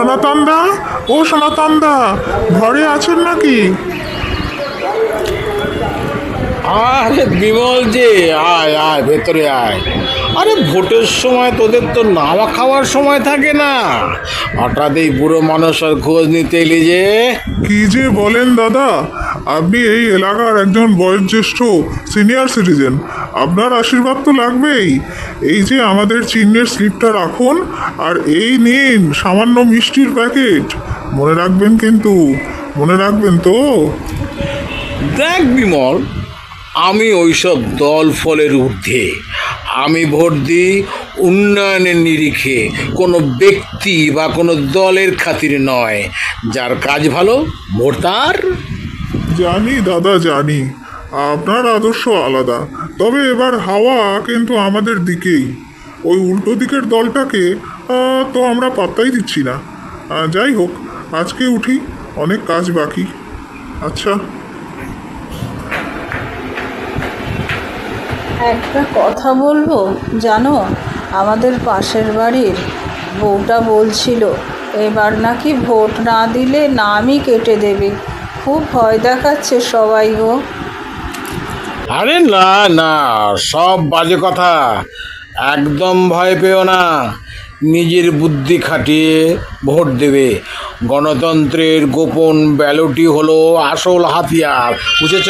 সনাতনদা, ও সনাতনদা, ঘরে আছেন নাকি? আরে বিমল যে, আয় আয় ভেতরে আয়। আরে ভোটের সময় তোদের তো নাওয়া খাওয়ার সময় থাকে না, হঠাৎ এই বুড়ো মানুষের খোঁজ নিতে এলি যে? কি যে বলেন দাদা, আপনি এই এলাকার একজন বয়োজ্যেষ্ঠ সিনিয়র সিটিজেন, আপনার আশীর্বাদ তো লাগবেই। এই যে আমাদের চিহ্নের স্লিপটা রাখুন, আর এই নিন সামান্য মিষ্টির প্যাকেট। মনে রাখবেন কিন্তু, মনে রাখবেন তো? দেখ বিমল, আমি ওইসব দল ফলের ঊর্ধ্বে। আমি ভোট দিই উন্নয়নের নিরিখে, কোনো ব্যক্তি বা কোনো দলের খাতিরে নয়। যার কাজ ভালো ভোট তার। জানি দাদা, জানি আপনার আদর্শ আলাদা, তবে এবার হাওয়া কিন্তু আমাদের দিকেই। ওই উল্টো দিকের দলটাকে তো আমরা পাত্তাই দিচ্ছি না। যাই হোক, আজকে উঠি, অনেক কাজ বাকি। আচ্ছা। একটা কথা বলবো, জানো, আমাদের পাশের বাড়ির বউটা বলছিল এবার নাকি ভোট না দিলে নামই কেটে দেবে। খুব ভয় দেখাচ্ছে সবাই গো। আরে না না, সব বাজে কথা। একদম ভয় পেও না, নিজের বুদ্ধি খাটিয়ে ভোট দেবে। গণতন্ত্রের গোপন ব্যালটই হলো আসল হাতিয়ার, বুঝেছ?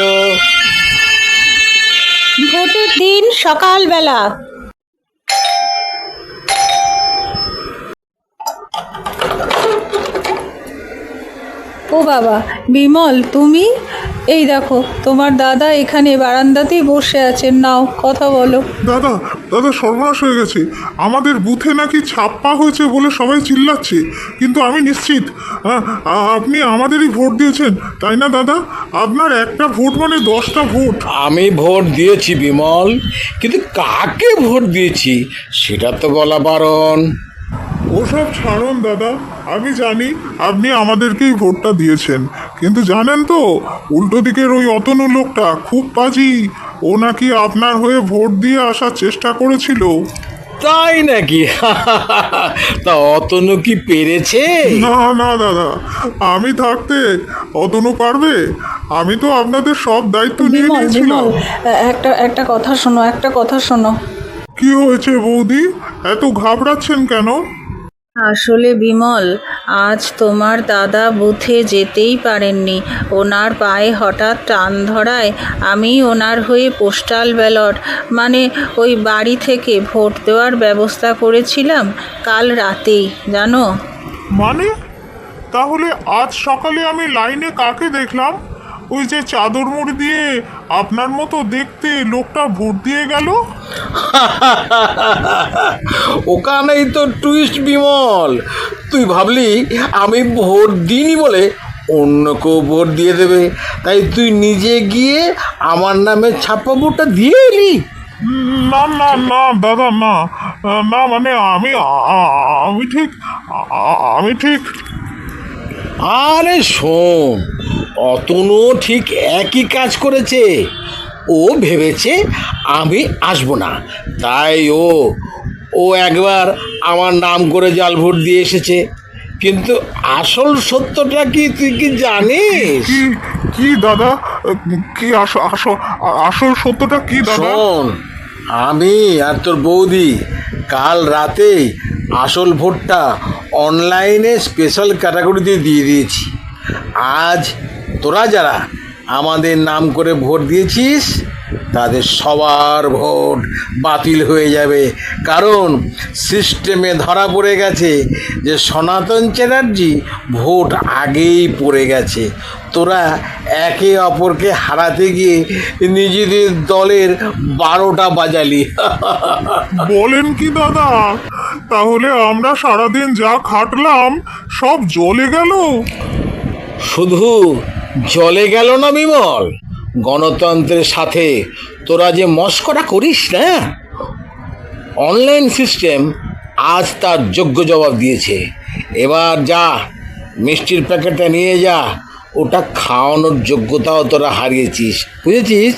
ভোটের দিন সকালবেলা ও বাবা, বিমল তুমি? এই দেখো, তোমার দাদা এখানে বারান্দাতেই বসে আছেন, নাও কথা বলো। দাদা, দাদা সর্বনাশ হয়ে গেছে। আমাদের বুথে নাকি ছাপ্পা হয়েছে বলে সবাই চিল্লাচ্ছে, কিন্তু আমি নিশ্চিত আপনি আমাদেরই ভোট দিয়েছেন, তাই না দাদা? আপনার একটা ভোট মানে 10টা ভোট। আমি ভোট দিয়েছি বিমল, কিন্তু কাকে ভোট দিয়েছি সেটা তো বলা বারণ। ওসব ছাড়ুন দাদা, আমি জানি আপনি আমাদেরকেই ভোটটা দিয়েছেন, কিন্তু জানেন তো উল্টো দিকের ওই অতনু লোকটা খুব পাজি। ও নাকি আপনার হয়ে ভোট দিয়ে আসার চেষ্টা করেছিল। তাই নাকি? তা অতনু কি পেরেছে? না না দাদা, আমি থাকতে অতনু পারবে? আমি তো আপনাদের সব দায়িত্ব নিয়ে বিমল নিয়েছিলাম। বিমল একটা একটা কথা শোনো, একটা কথা শোনো। কি হয়েছে বৌদি, এত ঘাবড়াচ্ছেন কেন? আসলে বিমল, আজ তোমার দাদা বুথে যেতেই পারেননি। ওনার পায়ে হঠাৎ টান ধরায় আমি ওনার হয়ে পোস্টাল ব্যালট, মানে ওই বাড়ি থেকে ভোট দেওয়ার ব্যবস্থা করেছিলাম কাল রাতেই, জানো। মানে, তাহলে আজ সকালে আমি লাইনে কাকে দেখলাম? ওই যে চাদর মুড়ি দিয়ে আপনার মতো দেখতে লোকটা ভোট দিয়ে গেল। ওখানেই তো টুইস্ট বিমল। তুই ভাবলি আমি ভোট দিইনি বলে অন্য কেউ ভোট দিয়ে দেবে, তাই তুই নিজে গিয়ে আমার নামে ছাপ্পা ভোটটা দিয়ে এলি। না না না দাদা, না না, মানে আমি ঠিক, আমি ঠিক। আরে শোন, অতনু ঠিক একই কাজ করেছে। ও ভেবেছে আমি আসবো না, তাই ও একবার আমার নাম করে জাল ভোট দিয়ে এসেছে। কিন্তু আসল সত্যটা কি তুই কি জানিস? কি? কি দাদা? কি আসল সত্যটা কি দাদা? শোন, আমি আর তোর বৌদি কাল রাতেই আসল ভোটটা অনলাইনে স্পেশাল ক্যাটাগরিতে দিয়ে দিয়েছি। আজ তোরা যারা আমাদের নাম করে ভোট দিয়েছিস তাদের সবার ভোট বাতিল হয়ে যাবে, কারণ সিস্টেমে ধরা পড়ে গেছে যে সনাতন চ্যাটার্জি ভোট আগেই পড়ে গেছে। তোরা একে অপরকে হারাতে গিয়ে নিজেদের দলের 12টা বাজালি। বলেন কি দাদা, তাহলে আমরা সারাদিন যা খাটলাম সব জ্বলে গেল? শুধু জলে গেল না বিমল, গণতন্ত্রের সাথে তোরা যে মস্করা করিস না, অনলাইন সিস্টেম আজ তার যোগ্য জবাব দিয়েছে। এবার যা, মিষ্টির প্যাকেটটা নিয়ে যা, ওটা খাওয়ানোর যোগ্যতাও তোরা হারিয়েছিস, বুঝেছিস?